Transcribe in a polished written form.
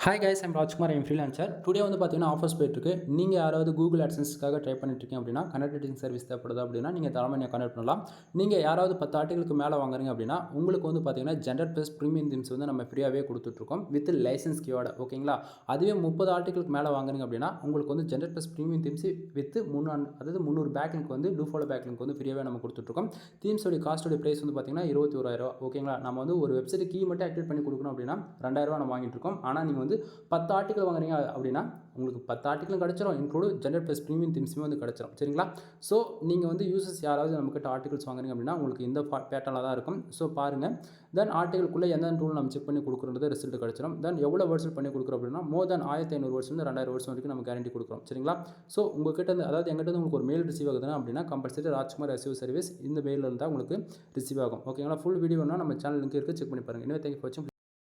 Hi guys, I'm Rajkumar, I'm freelancer. Today வந்து பார்த்தீங்கன்னா offers போயிட்டுருக்கு. நீங்கள் யாராவது கூகுள் ஆட்சன்ஸ்க்காக ட்ரை பண்ணிட்டுருக்கீங்க அப்படின்னா, கனெக்ட் ரைட்டிங் சர்வீஸ் தேவைப்படுது அப்படின்னா நீங்கள் தாராளமாக கனெக்ட் பண்ணலாம். நீங்கள் யாராவது 10 ஆர்டிகளுக்கு மேலே வாங்குறீங்க அப்படின்னா உங்களுக்கு வந்து பார்த்தீங்கன்னா ஜென்ரல் ப்ளஸ் ப்ரீமியம் தீம்ஸ் வந்து நம்ம ஃப்ரீயாகவே கொடுத்துட்ருக்கோம் வித் லைசன்ஸ் கீயோட. ஓகேங்களா? அதுவே 30 ஆர்டிகளுக்கு மேலே வாங்குறீங்க அப்படின்னா உங்களுக்கு வந்து general plus premium themes with 300 backlink வந்து டூஃபாலோ பேக்லிங்க் வந்து ஃப்ரீயாகவே நம்ம கொடுத்துட்ருக்கோம். தீம்ஸோடைய காஸ்ட்டோடைய ப்ரைஸ் வந்து பார்த்தீங்கன்னா 21,000. ஓகேங்களா? நம்ம வந்து ஒரு வெப்சைட் கீ மட்டும் ஆக்டிவேட் பண்ணி கொடுக்கணும் அப்படின்னா 2,000 நம்ம வாங்கிட்டு இருக்கோம். ஆனால் நீங்கள் வந்து 10 ஆர்டிகல் வாங்குறீங்க அப்படின்னா உங்களுக்கு 10 ஆர்டிகலும் கிடச்சிரும், இன்க்ளூடு ஜென்ரல் ப்ளஸ் ப்ரீமியம் தீம்ஸுமே வந்து கிடச்சிரும். சரிங்களா? ஸோ நீங்கள் வந்து யூசர்ஸ் யாராவது நம்மக்கிட்ட ஆர்டிகல்ஸ் வாங்குறீங்க அப்படின்னா உங்களுக்கு இந்த பேட்டர்னில் தான் இருக்கும். ஸோ பாருங்கள். தென் ஆர்டிகளுக்குள்ளே எந்த டூல் நம்ம செக் பண்ணி கொடுக்குறது ரிசல்ட் கிடச்சிரும். தென் எவ்வளோ வேர்ட்ஸ் பண்ணி கொடுக்குறோம் அப்படின்னா மோர் தென் 1500 வேர்ட்ஸ் வந்து 2000 வேர்ட்ஸ் வரைக்கும் நம்ம கேரண்டி கொடுக்குறோம். சரிங்களா? ஸோ உங்கள்கிட்ட இருந்து, அதாவது எங்கிட்ட இருந்து உங்களுக்கு ஒரு மெயில் ரிசீவ் ஆகுதுன்னா அப்படின்னா கம்பல்சரி ராஜ்குமார் எஸ்இஓ சர்வீஸ் இந்த மெயிலில் இருந்தால் உங்களுக்கு ரிசீவ் ஆகும். ஓகேங்களா? ஃபுல் வீடியோனா நம்ம சேனல் லிங்க் இருக்குது, செக் பண்ணி பாருங்கள். இன்னும் தேங்க்யூ ஃபார் வாட்சிங்.